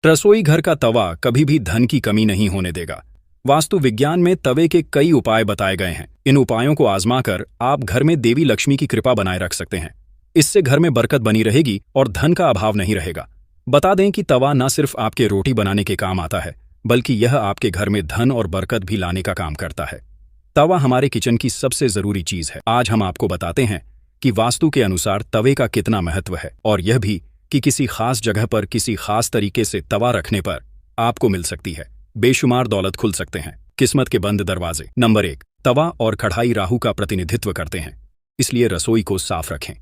रसोई घर का तवा कभी भी धन की कमी नहीं होने देगा। वास्तु विज्ञान में तवे के कई उपाय बताए गए हैं। इन उपायों को आजमाकर आप घर में देवी लक्ष्मी की कृपा बनाए रख सकते हैं। इससे घर में बरकत बनी रहेगी और धन का अभाव नहीं रहेगा। बता दें कि तवा न सिर्फ आपके रोटी बनाने के काम आता है, बल्कि यह आपके घर में धन और बरकत भी लाने का काम करता है। तवा हमारे किचन की सबसे जरूरी चीज है। आज हम आपको बताते हैं कि वास्तु के अनुसार तवे का कितना महत्व है, और यह भी कि किसी खास जगह पर किसी खास तरीके से तवा रखने पर आपको मिल सकती है बेशुमार दौलत, खुल सकते हैं किस्मत के बंद दरवाजे। नंबर 1, तवा और कढ़ाई राहु का प्रतिनिधित्व करते हैं, इसलिए रसोई को साफ रखें।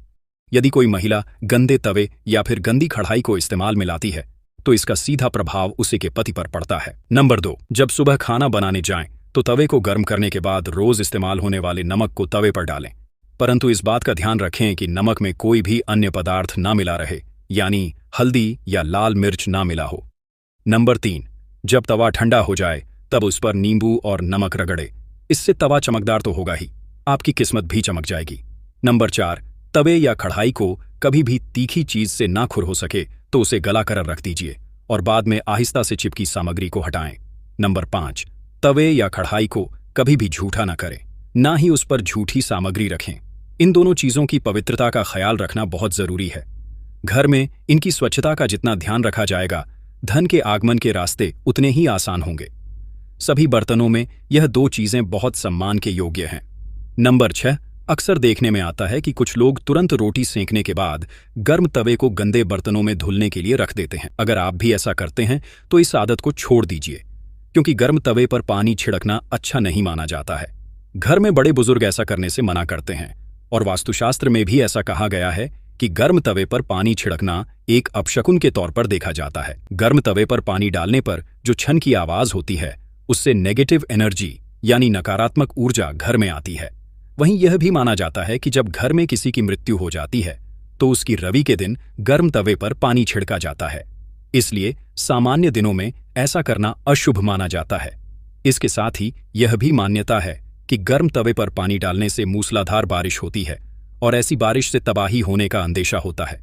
यदि कोई महिला गंदे तवे या फिर गंदी कढ़ाई को इस्तेमाल में लाती है तो इसका सीधा प्रभाव उसी के पति पर पड़ता है। नंबर 2, जब सुबह खाना बनाने जाएं तो तवे को गर्म करने के बाद रोज इस्तेमाल होने वाले नमक को तवे पर डालें, परंतु इस बात का ध्यान रखें कि नमक में कोई भी अन्य पदार्थ ना मिला रहे, यानी हल्दी या लाल मिर्च ना मिला हो। नंबर 3, जब तवा ठंडा हो जाए तब उस पर नींबू और नमक रगड़े, इससे तवा चमकदार तो होगा ही, आपकी किस्मत भी चमक जाएगी। नंबर 4, तवे या कढ़ाई को कभी भी तीखी चीज से ना खुर हो सके तो उसे गला कर रख दीजिए और बाद में आहिस्ता से चिपकी सामग्री को हटाएं। नंबर 5, तवे या कढ़ाई को कभी भी झूठा ना करें, ना ही उस पर झूठी सामग्री रखें। इन दोनों चीजों की पवित्रता का ख्याल रखना बहुत जरूरी है। घर में इनकी स्वच्छता का जितना ध्यान रखा जाएगा, धन के आगमन के रास्ते उतने ही आसान होंगे। सभी बर्तनों में यह 2 चीजें बहुत सम्मान के योग्य हैं। नंबर 6, अक्सर देखने में आता है कि कुछ लोग तुरंत रोटी सेंकने के बाद गर्म तवे को गंदे बर्तनों में धुलने के लिए रख देते हैं। अगर आप भी ऐसा करते हैं तो इस आदत को छोड़ दीजिए, क्योंकि गर्म तवे पर पानी छिड़कना अच्छा नहीं माना जाता है। घर में बड़े बुजुर्ग ऐसा करने से मना करते हैं, और वास्तुशास्त्र में भी ऐसा कहा गया है कि गर्म तवे पर पानी छिड़कना एक अपशकुन के तौर पर देखा जाता है। गर्म तवे पर पानी डालने पर जो छन की आवाज होती है, उससे नेगेटिव एनर्जी यानी नकारात्मक ऊर्जा घर में आती है। वहीं यह भी माना जाता है कि जब घर में किसी की मृत्यु हो जाती है तो उसकी रवि के दिन गर्म तवे पर पानी छिड़का जाता है, इसलिए सामान्य दिनों में ऐसा करना अशुभ माना जाता है। इसके साथ ही यह भी मान्यता है कि गर्म तवे पर पानी डालने से मूसलाधार बारिश होती है, और ऐसी बारिश से तबाही होने का अंदेशा होता है।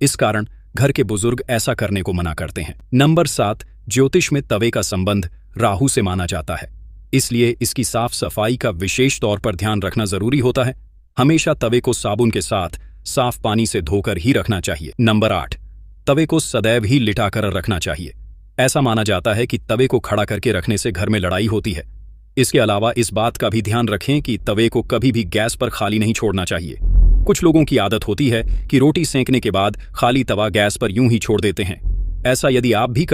इस कारण घर के बुजुर्ग ऐसा करने को मना करते हैं। नंबर 7, ज्योतिष में तवे का संबंध राहु से माना जाता है, इसलिए इसकी साफ सफाई का विशेष तौर पर ध्यान रखना जरूरी होता है। हमेशा तवे को साबुन के साथ साफ पानी से धोकर ही रखना चाहिए। नंबर 8, तवे को सदैव ही लिटाकर रखना चाहिए। ऐसा माना जाता है कि तवे को खड़ा करके रखने से घर में लड़ाई होती है। इसके अलावा इस बात का भी ध्यान रखें कि तवे को कभी भी गैस पर खाली नहीं छोड़ना चाहिए। कुछ लोगों की आदत होती है कि रोटी सेंकने के बाद खाली तवा गैस पर यूं ही छोड़ देते हैं। ऐसा यदि आप भी